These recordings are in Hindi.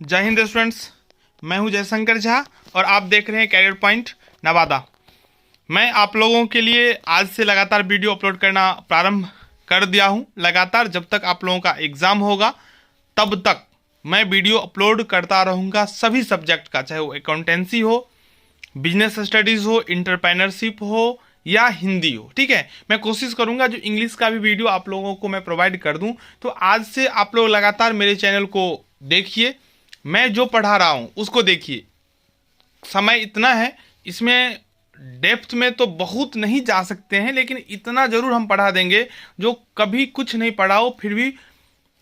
जय हिंद स्टूडेंट्स, मैं हूं जयशंकर झा और आप देख रहे हैं कैरियर पॉइंट नवादा। मैं आप लोगों के लिए आज से लगातार वीडियो अपलोड करना प्रारंभ कर दिया हूं। लगातार जब तक आप लोगों का एग्ज़ाम होगा तब तक मैं वीडियो अपलोड करता रहूंगा सभी सब्जेक्ट का, चाहे वो अकाउंटेंसी हो, बिजनेस स्टडीज़ हो, इंटरप्रेन्योरशिप हो या हिंदी हो। ठीक है, मैं कोशिश करूंगा जो इंग्लिश का भी वीडियो आप लोगों को मैं प्रोवाइड कर दूं। तो आज से आप लोग लगातार मेरे चैनल को देखिए, मैं जो पढ़ा रहा हूं उसको देखिए। समय इतना है, इसमें डेप्थ में तो बहुत नहीं जा सकते हैं, लेकिन इतना जरूर हम पढ़ा देंगे जो कभी कुछ नहीं पढ़ा हो फिर भी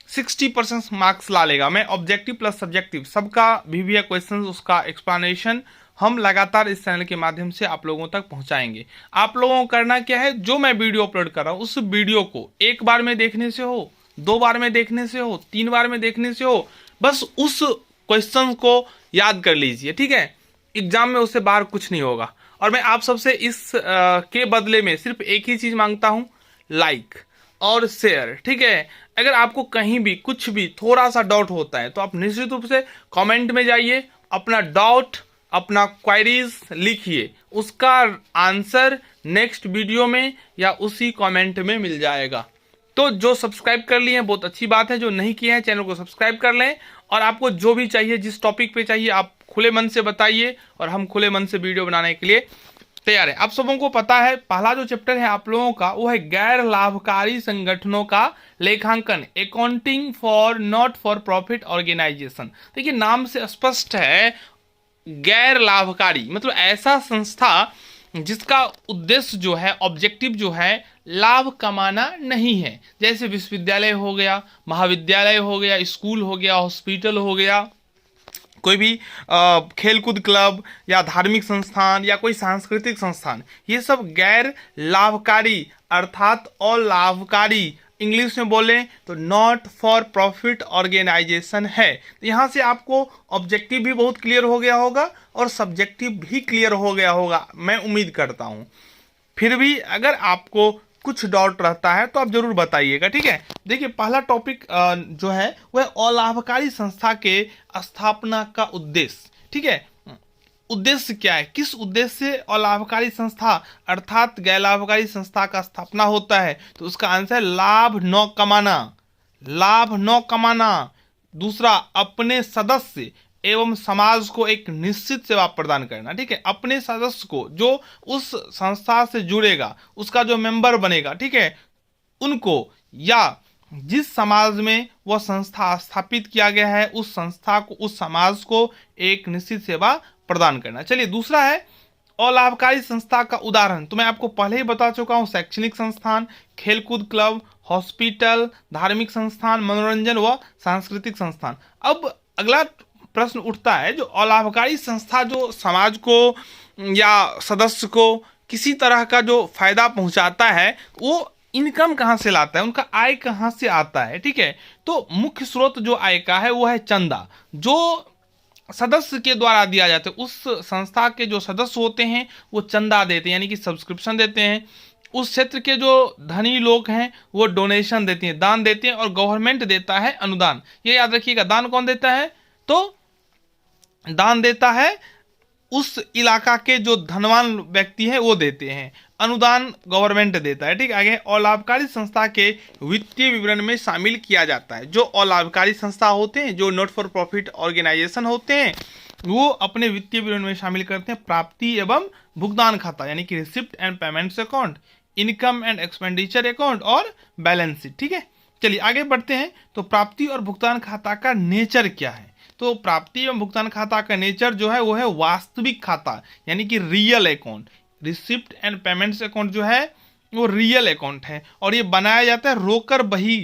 60% मार्क्स ला लेगा। मैं ऑब्जेक्टिव प्लस सब्जेक्टिव सबका भी क्वेश्चन, उसका एक्सप्लेनेशन हम लगातार इस चैनल के माध्यम से आप लोगों तक पहुंचाएंगे। आप लोगों को करना क्या है, जो मैं वीडियो अपलोड कर रहा हूं उस वीडियो को एक बार में देखने से हो, 2 बार में देखने से हो, 3 बार में देखने से हो, बस उस क्वेश्चन को याद कर लीजिए। ठीक है, एग्जाम में उससे बाहर कुछ नहीं होगा। और मैं आप सबसे इस के बदले में सिर्फ एक ही चीज मांगता हूं, लाइक और शेयर। ठीक है, अगर आपको कहीं भी कुछ भी थोड़ा सा डाउट होता है तो आप निश्चित रूप से कमेंट में जाइए, अपना डाउट, अपना क्वेरीज लिखिए, उसका आंसर नेक्स्ट वीडियो में या उसी कमेंट में मिल जाएगा। तो जो सब्सक्राइब कर लिए हैं बहुत अच्छी बात है, जो नहीं किए हैं चैनल को सब्सक्राइब कर लें। और आपको जो भी चाहिए, जिस टॉपिक पे चाहिए, आप खुले मन से बताइए और हम खुले मन से वीडियो बनाने के लिए तैयार है। आप सबों को पता है, पहला जो चैप्टर है आप लोगों का वो है गैर लाभकारी संगठनों का लेखांकन, accounting for not for profit organization. देखिए, नाम से स्पष्ट है, गैर लाभकारी मतलब ऐसा संस्था जिसका उद्देश्य जो है, ऑब्जेक्टिव जो है, लाभ कमाना नहीं है। जैसे विश्वविद्यालय हो गया, महाविद्यालय हो गया, स्कूल हो गया, हॉस्पिटल हो गया, कोई भी खेलकूद क्लब या धार्मिक संस्थान या कोई सांस्कृतिक संस्थान, ये सब गैर लाभकारी अर्थात अलाभकारी, इंग्लिश में बोलें तो नॉट फॉर प्रॉफिट ऑर्गेनाइजेशन है। तो यहाँ से आपको ऑब्जेक्टिव भी बहुत क्लियर हो गया होगा और सब्जेक्टिव भी क्लियर हो गया होगा, मैं उम्मीद करता हूँ। फिर भी अगर आपको कुछ डाउट रहता है तो आप जरूर बताइएगा। ठीक है, देखिए पहला टॉपिक जो है वह अलाभकारी संस्था के स्थापना का उद्देश्य। ठीक है, उद्देश्य क्या है, किस उद्देश्य से अलाभकारी संस्था अर्थात गैर लाभकारी संस्था का स्थापना होता है, तो उसका आंसर है लाभ न कमाना, लाभ न कमाना। दूसरा, अपने सदस्य एवं समाज को एक निश्चित सेवा प्रदान करना। ठीक है, अपने सदस्य को, जो उस संस्था से जुड़ेगा, उसका जो मेंबर बनेगा, ठीक है, उनको या जिस समाज में वह संस्था स्थापित किया गया है उस संस्था को, उस समाज को एक निश्चित सेवा प्रदान करना। चलिए, दूसरा है अलाभकारी संस्था का उदाहरण, तो मैं आपको पहले ही बता चुका हूं, शैक्षणिक संस्थान, खेलकूद क्लब, हॉस्पिटल, धार्मिक संस्थान, मनोरंजन व सांस्कृतिक संस्थान। अब अगला प्रश्न उठता है, जो अलाभकारी संस्था जो समाज को या सदस्य को किसी तरह का जो फायदा पहुंचाता है, वो इनकम कहाँ से लाता है, उनका आय कहाँ से आता है। ठीक है, तो मुख्य स्रोत जो आय का है वो है चंदा, जो सदस्य के द्वारा दिया जाता है। उस संस्था के जो सदस्य होते हैं वो चंदा देते हैं, यानी कि सब्सक्रिप्शन देते हैं। उस क्षेत्र के जो धनी लोग हैं वो डोनेशन देते हैं, दान देते हैं, और गवर्नमेंट देता है अनुदान। ये याद रखिएगा, दान कौन देता है, तो दान देता है उस इलाका के जो धनवान व्यक्ति हैं वो देते हैं, अनुदान गवर्नमेंट देता है। ठीक है, आगे अलाभकारी संस्था के वित्तीय विवरण में शामिल किया जाता है। जो अलाभकारी संस्था होते हैं, जो नॉट फॉर प्रॉफिट ऑर्गेनाइजेशन होते हैं, वो अपने वित्तीय विवरण में शामिल करते हैं प्राप्ति एवं भुगतान खाता, यानी कि receipt and payments account, income and expenditure account और बैलेंस शीट। ठीक है, चलिए आगे बढ़ते हैं। तो प्राप्ति और भुगतान खाता का नेचर क्या है, तो प्राप्ति एवं भुगतान खाता का नेचर जो है वो है वास्तविक खाता, यानी कि real account. Receipt and payments account जो है वो रियल अकाउंट है, और ये बनाया जाता है रोकर बही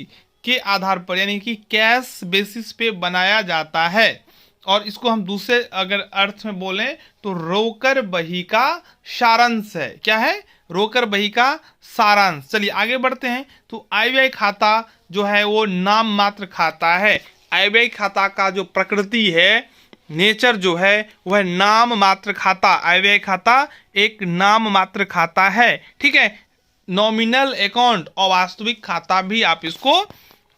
के आधार पर, यानी कि कैश बेसिस पे बनाया जाता है। और इसको हम दूसरे अगर अर्थ में बोलें तो रोकर बही का सारांश है। क्या है, रोकर बही का सारांश। चलिए आगे बढ़ते हैं। तो आय व्यय खाता जो है वो नाम मात्र खाता है। आय व्यय खाता का जो प्रकृति है, नेचर जो है वह नाम मात्र खाता, आय व्यय खाता एक नाम मात्र खाता है। ठीक है, नॉमिनल अकाउंट और वास्तविक खाता भी आप इसको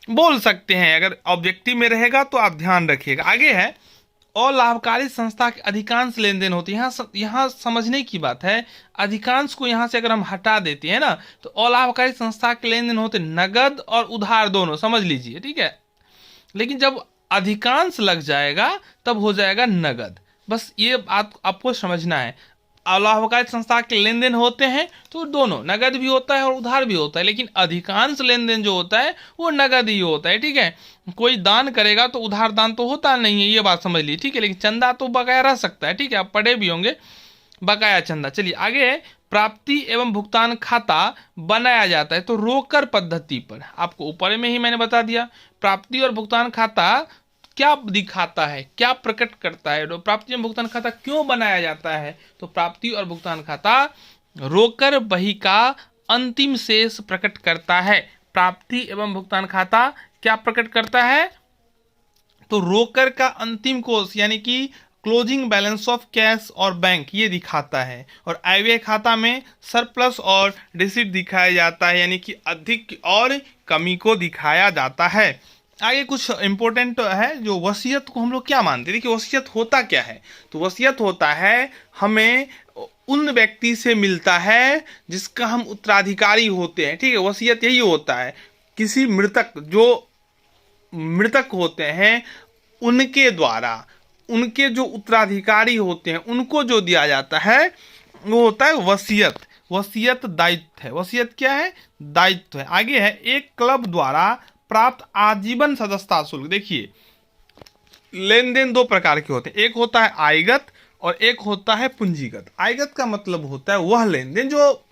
बोल सकते हैं। अगर ऑब्जेक्टिव में रहेगा तो आप ध्यान रखिएगा। आगे है, और लाभकारी संस्था के अधिकांश लेन देन होती है। यहाँ समझने की बात है, अधिकांश को यहाँ से अगर हम हटा देते हैं ना, तो अलाभकारी संस्था के लेन देन होते नगद और उधार दोनों, समझ लीजिए, ठीक है। लेकिन जब अधिकांश लग जाएगा तब हो जाएगा नगद। बस ये बात आपको समझना है। अलाभकारी संस्था के लेन देन होते हैं तो दोनों, नगद भी होता है और उधार भी होता है, लेकिन अधिकांश लेन देन जो होता है वो नगद ही होता है, ठीक है। कोई दान करेगा तो उधार दान तो होता नहीं है, ये बात समझ लीजिए, ठीक है। लेकिन चंदा तो बकाया रह सकता है, ठीक है, आप पढ़े भी होंगे बकाया चंदा। चलिए आगे है, प्राप्ति एवं भुगतान खाता बनाया जाता है तो रोकड़ पद्धति पर। आपको ऊपर में ही मैंने बता दिया, प्राप्ति और भुगतान खाता क्या दिखाता है, क्या प्रकट करता है, तो प्राप्ति एवं भुगतान खाता क्यों बनाया जाता है, तो प्राप्ति और भुगतान खाता रोकड़ बही का अंतिम शेष प्रकट करता है। प्राप्ति एवं भुगतान खाता क्या प्रकट करता है, तो रोकड़ का अंतिम कोष यानी कि क्लोजिंग बैलेंस ऑफ कैश और बैंक ये दिखाता है। और आयव्यय खाता में सरप्लस और डिफिसिट दिखाया जाता है, यानी कि अधिक और कमी को दिखाया जाता है। आगे कुछ इंपॉर्टेंट है, जो वसीयत को हम लोग क्या मानते हैं। देखिए वसीयत होता क्या है, तो वसीयत होता है हमें उन व्यक्ति से मिलता है जिसका हम उत्तराधिकारी होते हैं, ठीक है। वसीयत यही होता है, किसी मृतक, जो मृतक होते हैं उनके द्वारा, उनके जो उत्तराधिकारी होते हैं उनको जो दिया जाता है वो होता है वसीयत। वसीयत दायित्व है। वसीयत क्या है, दायित्व है। आगे है, एक क्लब द्वारा प्राप्त आजीवन सदस्यता शुल्क। देखिए लेन देन दो प्रकार के होते हैं, एक होता है आयगत और एक होता है पूंजीगत। आयगत का मतलब होता है वह लेन देन जो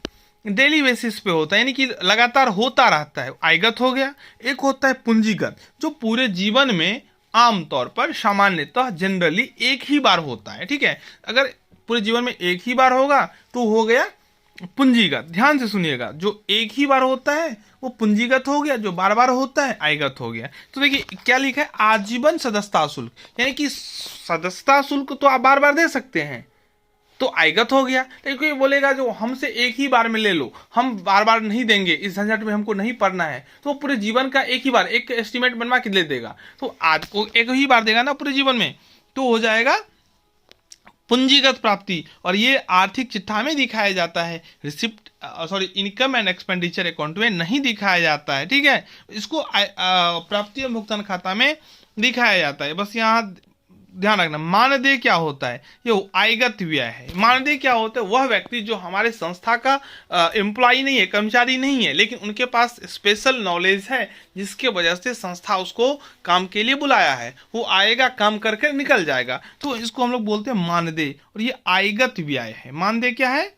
डेली बेसिस पे होता है, यानी कि लगातार होता रहता है, आयगत हो गया। एक होता है पूंजीगत, जो पूरे जीवन में आमतौर पर सामान्यतः जनरली एक ही बार होता है, ठीक है। अगर पूरे जीवन में एक ही बार होगा तो हो गया पूंजीगत। ध्यान से सुनिएगा, जो एक ही बार होता है वो पूंजीगत हो गया, जो बार बार होता है आयगत हो गया। तो देखिए क्या लिखा है, आजीवन सदस्यता शुल्क, यानी कि सदस्यता शुल्क तो आप बार बार दे सकते हैं, तो आयगत हो गया। लेकिन कोई बोलेगा जो हमसे एक ही बार में ले लो, हम बार बार नहीं देंगे, इस झंझट में हमको नहीं पड़ना है, तो पूरे जीवन का एक ही बार एक एस्टिमेट बनवा के दे देगा, तो आज को एक ही बार देगा ना पूरे जीवन में, तो हो जाएगा पूंजीगत प्राप्ति। और ये आर्थिक चिट्ठा में दिखाया जाता है, receipt income and expenditure account में नहीं दिखाया जाता है, ठीक है। इसको प्राप्ति और भुगतान खाता में दिखाया जाता है। बस यहाँ ध्यान रखना। मानदेय क्या होता है, ये आयगत व्यय है। मानदेय क्या होता है, वह व्यक्ति जो हमारे संस्था का एम्प्लॉय नहीं है, कर्मचारी नहीं है, लेकिन उनके पास स्पेशल नॉलेज है जिसके वजह से संस्था उसको काम के लिए बुलाया है, वो आएगा काम करके निकल जाएगा, तो इसको हम लोग बोलते हैं मानदेय। और ये आयगत व्यय है। मानदेय क्या है,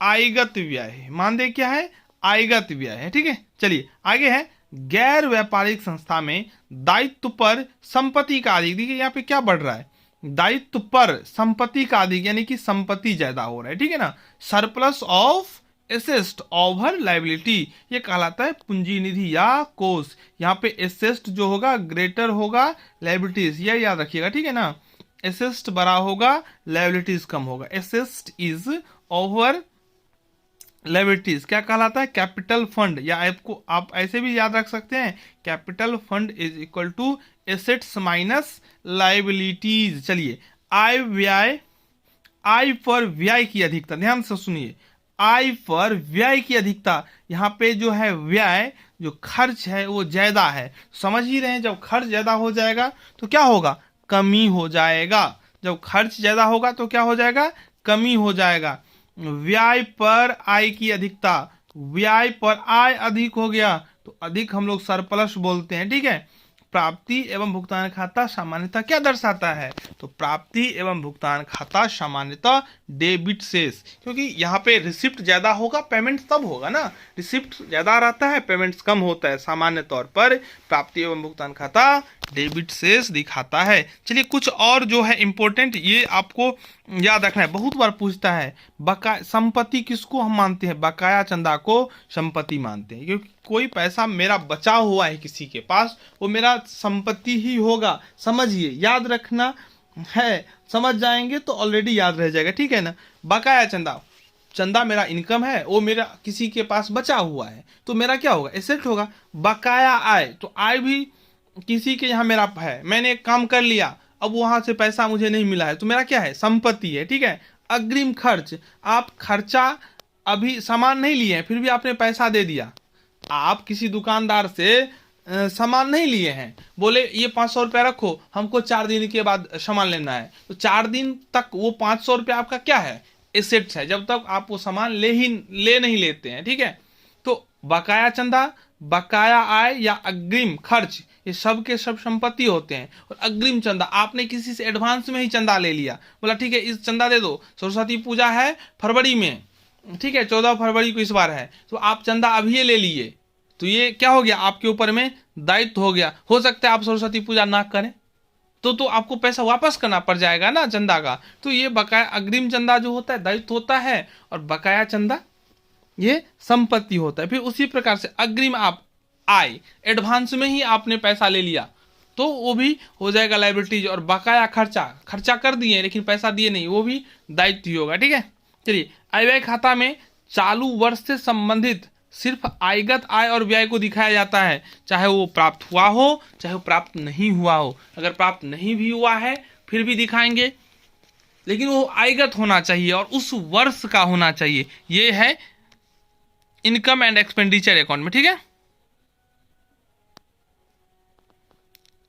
आयगत व्यय है। मानदेय क्या है, आयगत व्यय है, ठीक है। चलिए आगे है, गैर व्यापारिक संस्था में दायित्व पर संपत्ति का अधिक। देखिए यहाँ पे क्या बढ़ रहा है, दायित्व पर संपत्ति का अधिक, यानी कि संपत्ति ज्यादा हो रहा है, ठीक है ना। Surplus of assets over liability, ये कहलाता है पूंजी निधि या कोष। यहाँ पे एसेस्ट जो होगा ग्रेटर होगा लायबिलिटीज, यह याद रखिएगा, ठीक है ना। एसेस्ट बड़ा होगा, लायबिलिटीज कम होगा। एसेस्ट इज ओवर लायबिलिटीज क्या कहलाता है, कैपिटल फंड, या आपको आप ऐसे भी याद रख सकते हैं, capital fund is equal to assets minus liabilities. चलिए आय व्यय, आय पर व्यय की अधिकता, ध्यान से सुनिए, आय पर व्यय की अधिकता। यहाँ पे जो है व्यय, जो खर्च है वो ज्यादा है, समझ ही रहे हैं। जब खर्च ज्यादा हो जाएगा तो क्या होगा, कमी हो जाएगा। जब खर्च ज्यादा होगा तो क्या हो जाएगा, कमी हो जाएगा। व्यय पर आय की अधिकता, व्यय पर आय अधिक हो गया तो अधिक हम लोग सरप्लस बोलते हैं, ठीक है। प्राप्ति एवं भुगतान खाता सामान्यतः क्या दर्शाता है, तो प्राप्ति एवं भुगतान खाता सामान्यतः डेबिट शेष, क्योंकि यहाँ पे रिसिप्ट ज्यादा होगा, पेमेंट तब होगा ना, रिसिप्ट ज्यादा रहता है, पेमेंट्स कम होता है। सामान्य तौर पर प्राप्ति एवं भुगतान खाता डेबिट शेष दिखाता है। चलिए कुछ और जो है इंपॉर्टेंट, ये आपको याद रखना है, बहुत बार पूछता है। बकाया संपत्ति किसको हम मानते हैं, बकाया चंदा को संपत्ति मानते हैं, क्योंकि कोई पैसा मेरा बचा हुआ है किसी के पास, वो मेरा संपत्ति ही होगा। समझिए, याद रखना है, समझ जाएंगे तो ऑलरेडी याद रह जाएगा, ठीक है ना। बकाया चंदा, चंदा मेरा इनकम है, वो मेरा किसी के पास बचा हुआ है, तो मेरा क्या होगा, एसेट होगा। बकाया आय, तो आय भी किसी के यहाँ मेरा है, मैंने एक काम कर लिया, अब वहां से पैसा मुझे नहीं मिला है, तो मेरा क्या है, संपत्ति है। ठीक है। अग्रिम खर्च, आप खर्चा अभी सामान नहीं लिए हैं, फिर भी आपने पैसा दे दिया। आप किसी दुकानदार से सामान नहीं लिए हैं, बोले ये 500 रुपया रखो, हमको 4 दिन के बाद सामान लेना है, तो 4 दिन तक वो 500 रुपया आपका क्या है, एसेट्स है, जब तक आप वो सामान ले नहीं लेते हैं। ठीक है। तो बकाया चंदा, बकाया आय या अग्रिम खर्च, ये सब के सब संपत्ति होते हैं। और अग्रिम चंदा, आपने किसी से एडवांस में ही चंदा ले लिया, बोला ठीक है इस चंदा दे दो, सरस्वती पूजा है फरवरी में, ठीक है 14 फरवरी को इस बार है, तो आप चंदा अभी ले लिए, तो ये क्या हो गया, आपके ऊपर में दायित्व हो गया। हो सकता है आप सरस्वती पूजा ना करें, तो आपको पैसा वापस करना पड़ जाएगा ना चंदा का। तो ये बकाया अग्रिम चंदा जो होता है दायित्व होता है, और बकाया चंदा ये संपत्ति होता है। फिर उसी प्रकार से अग्रिम आप आय, एडवांस में ही आपने पैसा ले लिया, तो वो भी हो जाएगा लायबिलिटीज। और बकाया खर्चा कर दिए लेकिन पैसा दिए नहीं, वो भी दायित्व ही होगा। ठीक है। चलिए, आय व्यय खाता में चालू वर्ष से संबंधित सिर्फ आयगत आय और व्यय को दिखाया जाता है, चाहे वो प्राप्त हुआ हो चाहे वो प्राप्त नहीं हुआ हो। अगर प्राप्त नहीं भी हुआ है फिर भी दिखाएंगे, लेकिन वो आयगत होना चाहिए और उस वर्ष का होना चाहिए। ये है इनकम एंड एक्सपेंडिचर अकाउंट में। ठीक है।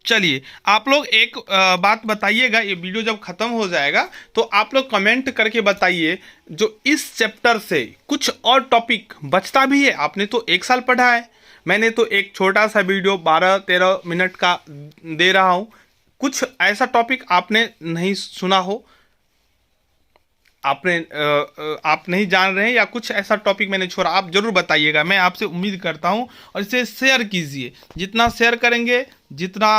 चलिए, आप लोग एक बात बताइएगा, ये वीडियो जब खत्म हो जाएगा तो आप लोग कमेंट करके बताइए, जो इस चैप्टर से कुछ और टॉपिक बचता भी है। आपने तो 1 साल पढ़ा है, मैंने तो एक छोटा सा वीडियो 12-13 मिनट का दे रहा हूँ। कुछ ऐसा टॉपिक आपने नहीं सुना हो, आप नहीं जान रहे हैं, या कुछ ऐसा टॉपिक मैंने छोड़ा, आप जरूर बताइएगा। मैं आपसे उम्मीद करता हूं, और इसे शेयर कीजिए। जितना शेयर करेंगे, जितना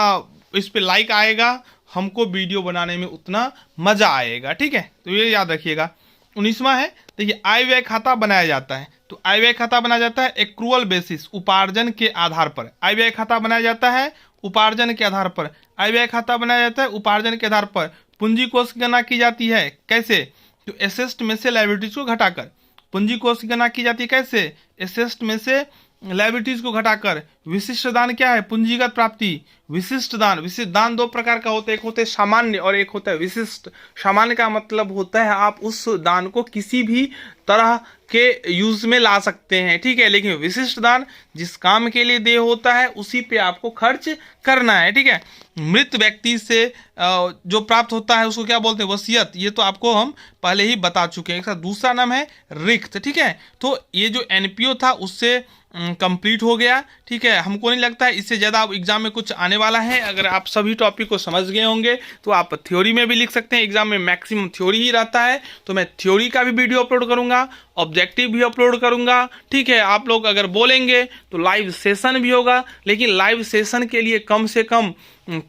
इस पे लाइक आएगा, हमको वीडियो बनाने में उतना मजा आएगा। ठीक है। तो ये याद रखिएगा। 19वां है, देखिए, आय व्यय खाता बनाया जाता है। तो आय व्यय खाता बनाया जाता है एक्रूअल बेसिस, उपार्जन के आधार पर। आय व्यय खाता बनाया जाता है उपार्जन के आधार पर। आय व्यय खाता बनाया जाता है उपार्जन के आधार पर। पूंजी कोष की गणना की जाती है कैसे, तो एसेस्ट में से लायबिलिटीज को घटाकर। पूंजी कोष की गणना की जाती है कैसे, एसेस्ट में से लायबिलिटीज को घटाकर। विशिष्ट दान क्या है, पूंजीगत प्राप्ति। विशिष्ट दान 2 प्रकार का होता है, एक होता है सामान्य और एक होता है विशिष्ट। सामान्य का मतलब होता है आप उस दान को किसी भी तरह के यूज में ला सकते हैं। ठीक है। लेकिन विशिष्ट दान जिस काम के लिए देय होता है उसी पे आपको खर्च करना है। ठीक है। मृत व्यक्ति से जो प्राप्त होता है उसको क्या बोलते हैं, वसीयत। ये तो आपको हम पहले ही बता चुके हैं। दूसरा नाम है रिक्त। ठीक है। तो ये जो एनपीओ था उससे कंप्लीट हो गया। ठीक है। हमको नहीं लगता है इससे ज़्यादा एग्जाम में कुछ आने वाला है। अगर आप सभी टॉपिक को समझ गए होंगे तो आप थ्योरी में भी लिख सकते हैं। एग्जाम में मैक्सिमम थ्योरी ही रहता है, तो मैं थ्योरी का भी वीडियो अपलोड करूंगा, ऑब्जेक्टिव भी अपलोड करूंगा। ठीक है। आप लोग अगर बोलेंगे तो लाइव सेशन भी होगा, लेकिन लाइव सेशन के लिए कम से कम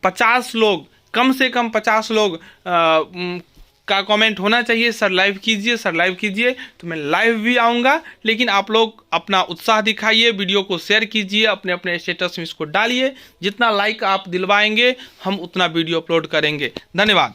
50 लोग का कमेंट होना चाहिए, सर लाइव कीजिए, सर लाइव कीजिए। तो मैं लाइव भी आऊँगा, लेकिन आप लोग अपना उत्साह दिखाइए, वीडियो को शेयर कीजिए, अपने अपने स्टेटस में इसको डालिए। जितना लाइक आप दिलवाएंगे हम उतना वीडियो अपलोड करेंगे। धन्यवाद।